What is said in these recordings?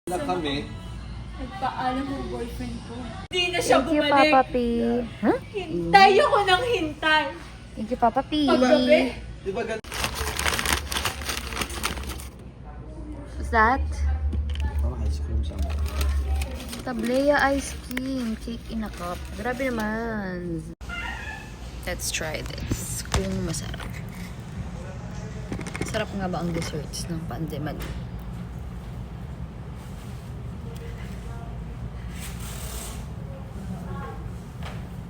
Na kami. Nagpaalam mo boyfriend ko. Hindi na siya Thank you, bumalik. Papa P. Huh? Hintay ako ng hintay. Thank you, Papa P. Paggabi, Di ba ganun? What's that? Parang ice cream sa mga. Tablea ice cream. Cake in a cup. Grabe naman. Let's try this. Kung masarap. Sarap nga ba ang desserts ng pandeman?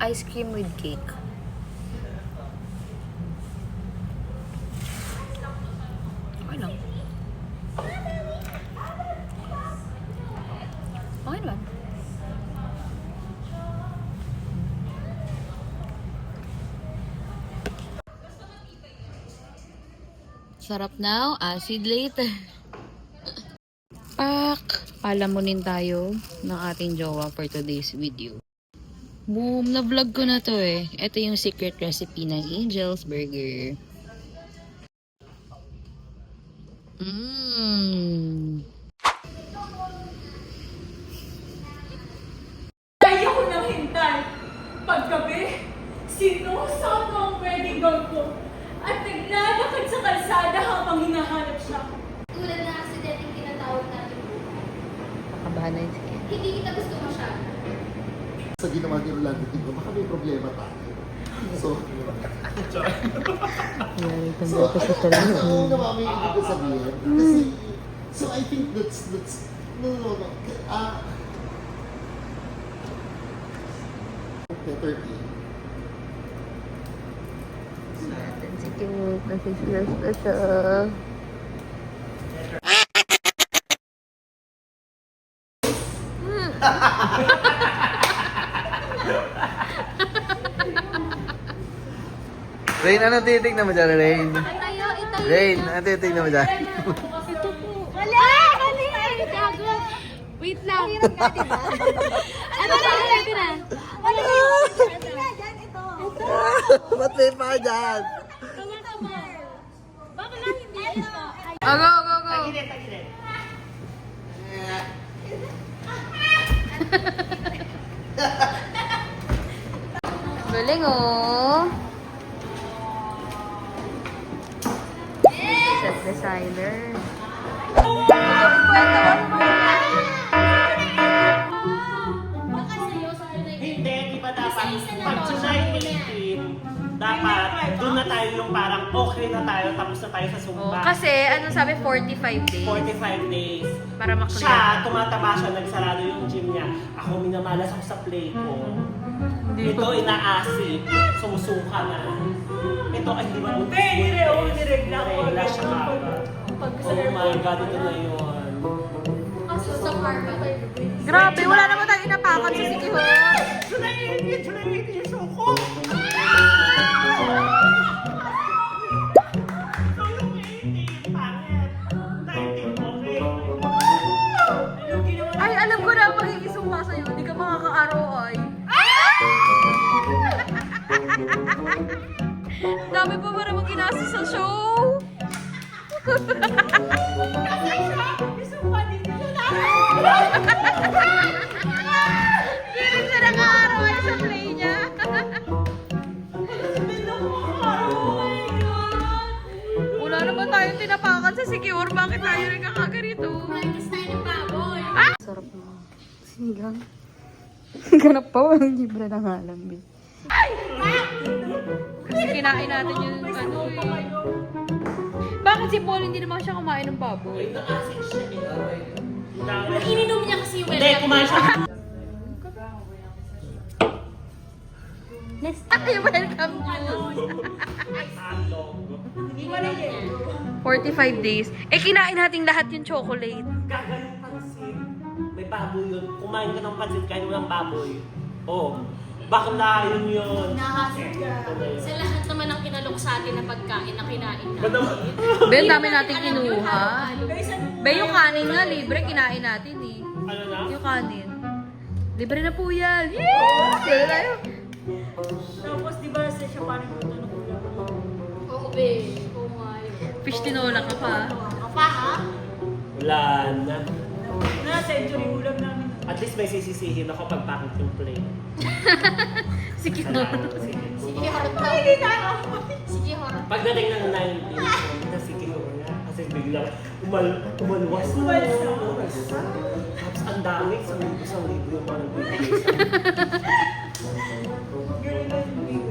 Ice cream with cake. Okay lang. Okay lang. Sarap now, acid later. Palamunin tayo ng ating jowa for today's video. Boom! Na-vlog ko na to eh. Ito yung secret recipe ng Angel's Burger. hintay ako ng hintay. Paggabi, sinusot ko ang wedding gown ko. At naglalakad sa kalsada habang hinahanap siya. Tulad na aksidenteng tinatawag natin. Kakabahan na yun siya. Hindi kita gusto masyado. Sa ginawa ni Rolando Tigo, baka may problema tayo. So, ano naman may ibig ko sabihin? Kasi, so I think that's, no. 30. Si cute. Nasistress na siya. Rain, anong titignan mo dyan, Rain? Itayo. Rain, anong titignan mo dyan? Ito po. Wala! Mali! Wait lang. Ano na? Ito na. Ano? Ba't may pa dyan? Baka lang hindi ito. Go! Galing oh! Set designer. Baka sa'yo, sa akin na Hindi, di ba dapat pag July 18, dapat doon na tayo yung parang okay na tayo, tapos na tayo sa Oh, Zumba. kasi ano sabi 45 days 45 days. para maklear. Siya, tumataba siya, nagsarado yung gym niya. Ako, minamalas ako sa play ko. Ito, inaasip. Sumusuka na. Ito, ay, di ba? Niregla ko. Niregla siya kagad. Oh my God, ito na yun. kaso sa karma kayo. Grabe, wala naman tayong inapakan sa City Hall. July 18 yung show ko! So yung 18, pangit. 19, okay. Ay, alam ko na ang magiging sumpa sa'yo. Hindi ka makaka-ROI. Dami pa para mag-inastos sa show. Hindi rin siya naka-ROI sa play niya. Wala naman tayong tinapakan sa secure. Bakit tayo rin kakaganito? Practice tayo ng baboy. Sarap na. Sinigang. Ganap pa, walang libre na nga lang. Kasi kinain natin yung ano eh. Bakit si Paul hindi naman siya kumain ng baboy? Ininom niya kasi yung Hindi, kumain siya. Ay, welcome juice. 45 days. Eh, kinain natin lahat yung chocolate. Gagaling pansit. May baboy yun. Kumain ka ng pansit kahit walang baboy. Oh, bakla yun. Nahasip ka. Sa lahat naman ng kinalok sa atin na pagkain na kinain Ba't natin. naman? Ben, dami natin kinuha. Ben, yung kanin nga, libre, kinain natin eh. Ano na? Yung kanin. Libre na po yan. Yes! Kaya tayo. Tapos di ba siya parang ito ng ulam? Oo, be. Oo nga yun. Fish tinola ka pa. Apa, ha? Wala na. Na century ulam namin. At least may sisisihin ako pag pangit yung plate. Sige. Sige, harap ka. Hindi tayo. Sige, harap. Pagdating ng 19, sige ko nga. Kasi biglang umalwas na. Umalwas na. Tapos ang dami, isang libo yung mga nagbibigay sa akin. Ganun lang yung video.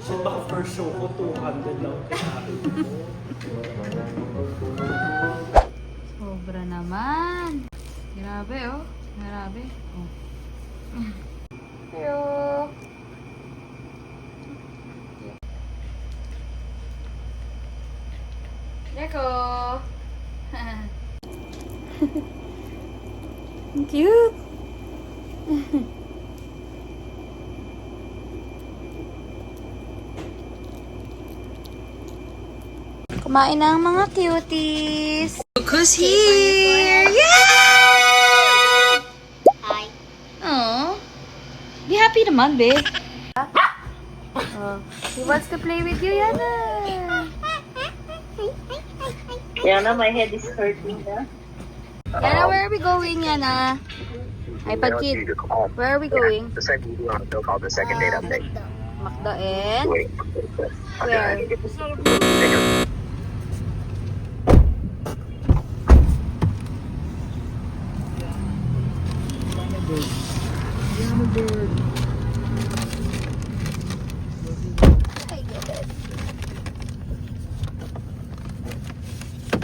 Shit, baka first show ko, 200 lang kinain ko. Sobra naman. Grabe, oh. Grabe. Oh. Pero... Neko! Cute! Kumain na ang mga cuties! Look who's here! Yay! Hi. Aww. Be happy naman, be. Oh, he wants to play with you, Yana. Yana, my head is hurting na. Yana, where are we going, Yana? iPad kid. Where are we going? The second video on the show called the second date update. Macdo and... Wait. Where?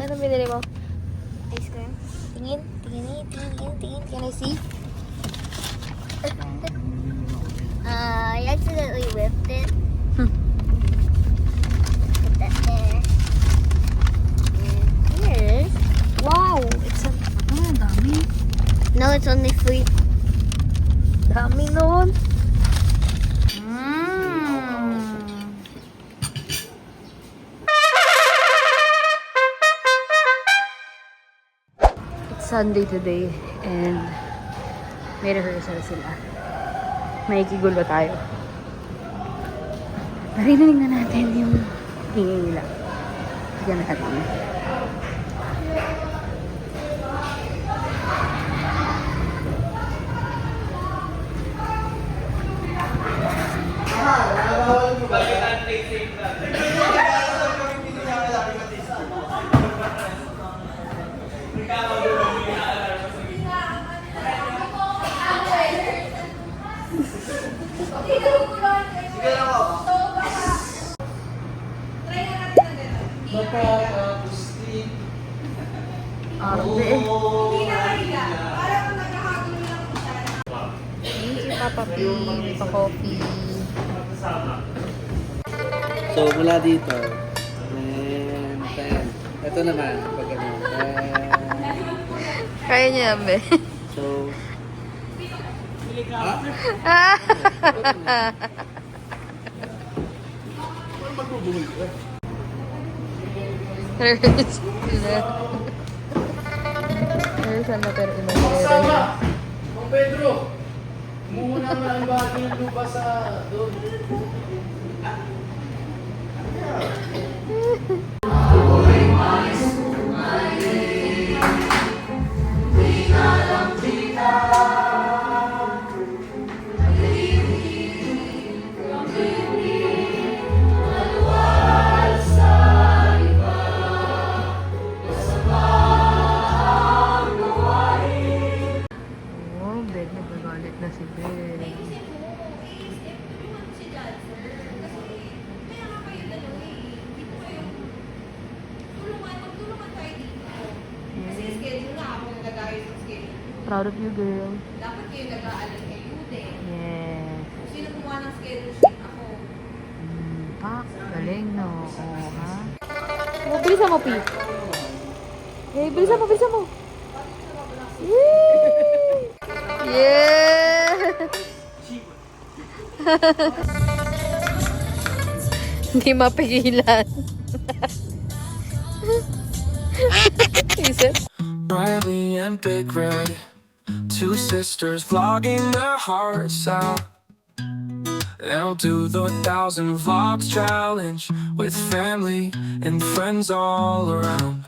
Ano binili mo? Ice cream. Tingin. Can I see? I accidentally whipped it. Put that there. And here's... Wow! It's a... dami. No, it's only free. Dami nun. Mm. It's Sunday today and may rehearsal sila. May kigulo tayo. Narinig na natin yung hingin nila. Bigyan natin. Thank you, Papa P. Pa-coffee. So, mula dito, and then, ito naman, pag ano, Kaya niya yan, be. so, Rehearsal na pero imaginera niya. Pedro! Muna na ang bagay yung lupa sa doon. Oh, Ben, nagagalit na si Ben. Proud of you, girl. Dapat kayo nag-aalala kay Yude. Yes. Sino kumuha ng schedule sheet? Ako. Pak, galing, no? Oo, ha? Oh, bilisan mo, Pi. Eh, bilisan mo. Yay! Yeah! Hindi mapigilan. Isip? Riley and Big Red, two sisters vlogging their hearts out. They'll do the 1,000 vlogs challenge with family and friends all around.